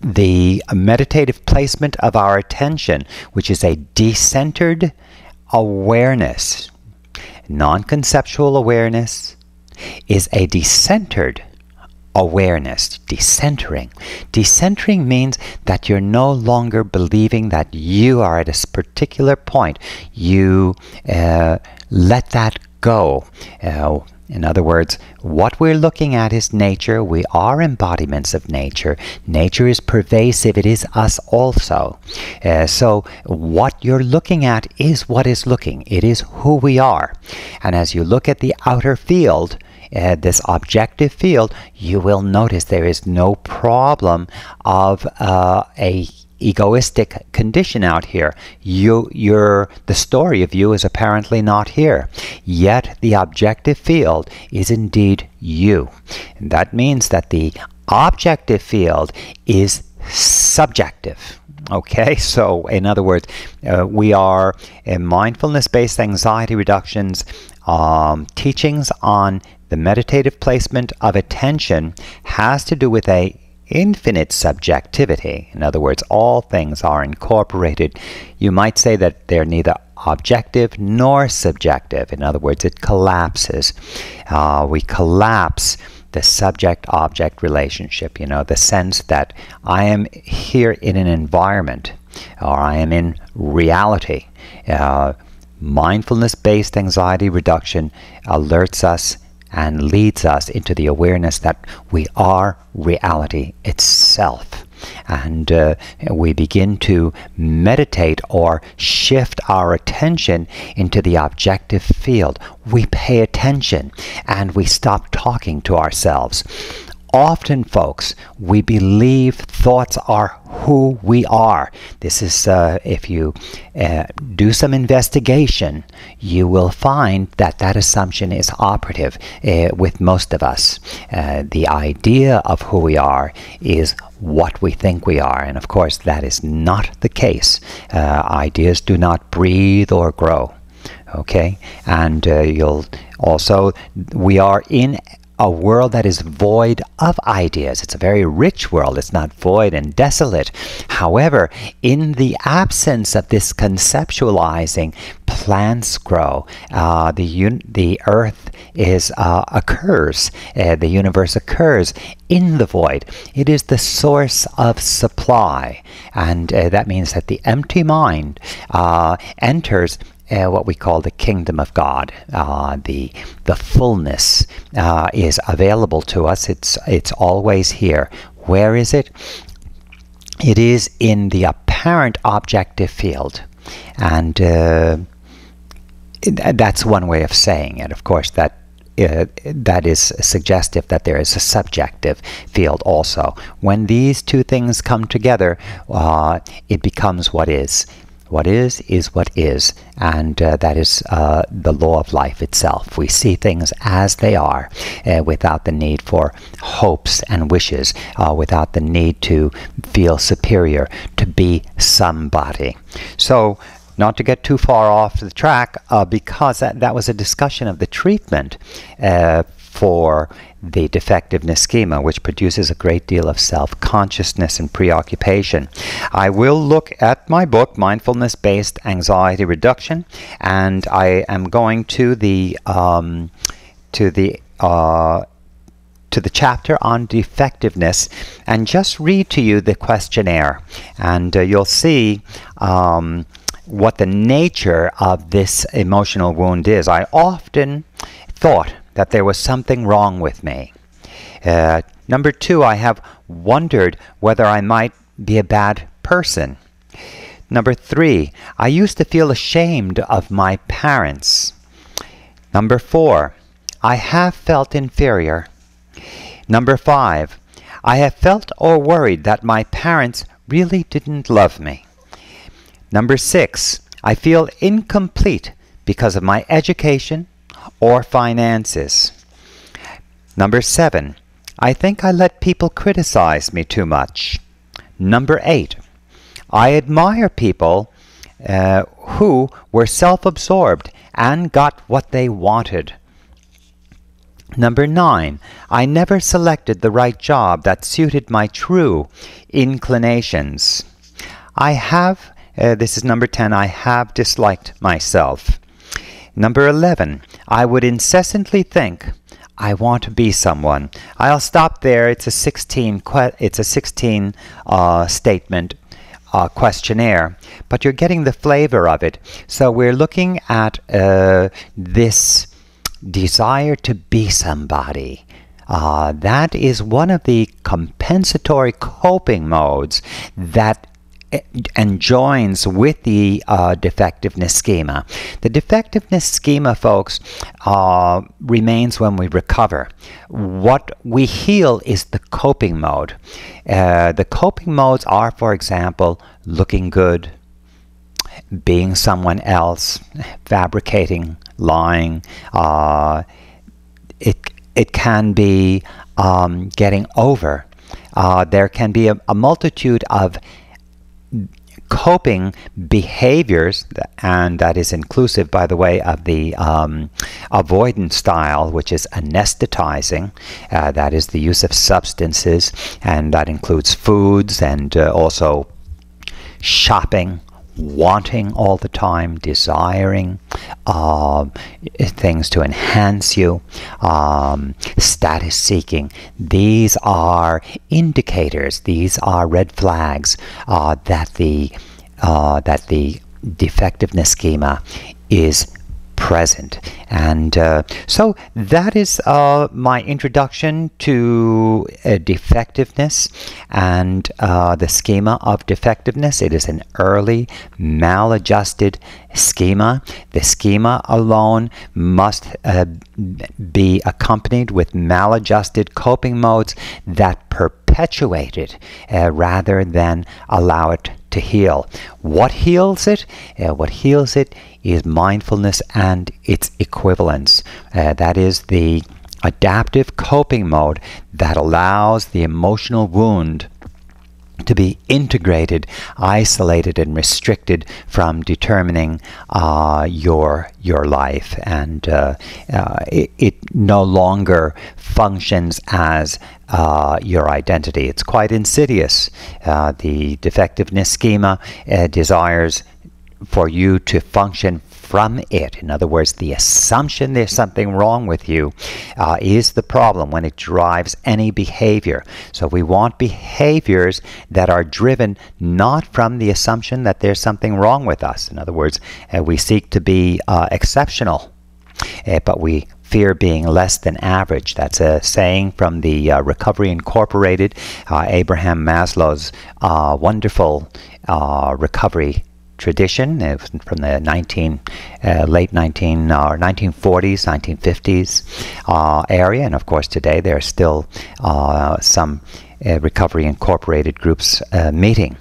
the meditative placement of our attention, which is a decentered awareness. Non-conceptual awareness is a decentered awareness. Decentering. Decentering means that you're no longer believing that you are at a particular point. You let that go. In other words, what we're looking at is nature. We are embodiments of nature. Nature is pervasive. It is us also. So what you're looking at is what is looking. It is who we are. And as you look at the outer field, this objective field, you will notice there is no problem of a egoistic condition out here. The story of you is apparently not here. Yet the objective field is indeed you. And that means that the objective field is subjective. Okay, so in other words, we are in mindfulness-based anxiety reductions teachings on the meditative placement of attention has to do with a infinite subjectivity. In other words, all things are incorporated. You might say that they're neither objective nor subjective. In other words, it collapses. We collapse the subject-object relationship, the sense that I am here in an environment, or I am in reality. Mindfulness-based anxiety reduction alerts us and leads us into the awareness that we are reality itself. And we begin to meditate or shift our attention into the objective field. We pay attention and we stop talking to ourselves. Often, folks, we believe thoughts are who we are. This is, if you do some investigation, you will find that that assumption is operative with most of us. The idea of who we are is what we think we are. And of course, that is not the case. Ideas do not breathe or grow. Okay? And we are in a world that is void of ideas. It's a very rich world. It's not void and desolate. However, in the absence of this conceptualizing, plants grow. The earth occurs. The universe occurs in the void. It is the source of supply. And that means that the empty mind enters what we call the kingdom of God. The fullness is available to us. It's always here. Where is it? It is in the apparent objective field. And that's one way of saying it. Of course, that is suggestive that there is a subjective field also. When these two things come together, it becomes what is. What is what is, and that is the law of life itself. We see things as they are, without the need for hopes and wishes, without the need to feel superior, to be somebody. So, not to get too far off the track, because that was a discussion of the treatment for the defectiveness schema, which produces a great deal of self-consciousness and preoccupation. I will look at my book, Mindfulness-Based Anxiety Reduction, and I am going to the chapter on defectiveness and just read to you the questionnaire, and you'll see what the nature of this emotional wound is. I often thought that there was something wrong with me. Number 2, I have wondered whether I might be a bad person. Number 3, I used to feel ashamed of my parents. Number 4, I have felt inferior. Number 5, I have felt or worried that my parents really didn't love me. Number 6, I feel incomplete because of my education or finances. Number 7, I think I let people criticize me too much. Number 8, I admire people who were self-absorbed and got what they wanted. Number 9, I never selected the right job that suited my true inclinations. I have, this is number 10, I have disliked myself. Number 11, I would incessantly think, I want to be someone. I'll stop there. It's a 16 statement questionnaire, but you're getting the flavor of it. So we're looking at this desire to be somebody. That is one of the compensatory coping modes that joins with the defectiveness schema. The defectiveness schema, folks, remains when we recover. What we heal is the coping mode. The coping modes are, for example, looking good, being someone else, fabricating, lying. It can be getting over. There can be a multitude of coping behaviors, and that is inclusive, by the way, of the avoidance style, which is anesthetizing. That is the use of substances, and that includes foods and also shopping, wanting all the time, desiring things to enhance you, status seeking. These are indicators, these are red flags that the defectiveness schema is present. And so that is my introduction to defectiveness and the schema of defectiveness. It is an early maladjusted schema. The schema alone must be accompanied with maladjusted coping modes that perpetuate it rather than allow it to heal. What heals it? What heals it is mindfulness and its equivalents. That is the adaptive coping mode that allows the emotional wound to be integrated, isolated, and restricted from determining your life, and it no longer functions as your identity. It's quite insidious. The defectiveness schema desires for you to function from it. In other words, the assumption there's something wrong with you is the problem when it drives any behavior. So we want behaviors that are driven not from the assumption that there's something wrong with us. In other words, we seek to be exceptional, but we fear being less than average. That's a saying from the Recovery Incorporated, Abraham Maslow's wonderful recovery tradition from the late 1940s, 1950s area, and of course today there are still some Recovery Incorporated groups meeting.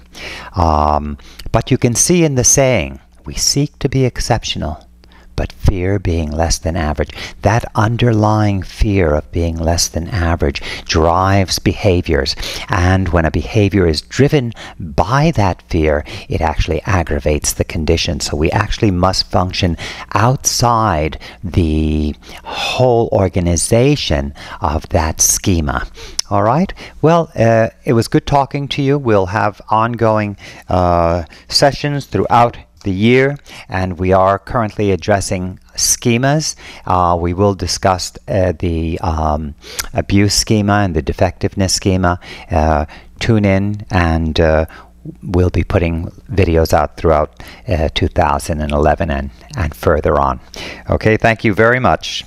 But you can see in the saying, we seek to be exceptional, but fear being less than average. That underlying fear of being less than average drives behaviors. And when a behavior is driven by that fear, it actually aggravates the condition. So we actually must function outside the whole organization of that schema. All right. Well, it was good talking to you. We'll have ongoing sessions throughout the year, and we are currently addressing schemas. We will discuss the abuse schema and the defectiveness schema. Tune in, and we'll be putting videos out throughout 2011 and further on. Okay, thank you very much.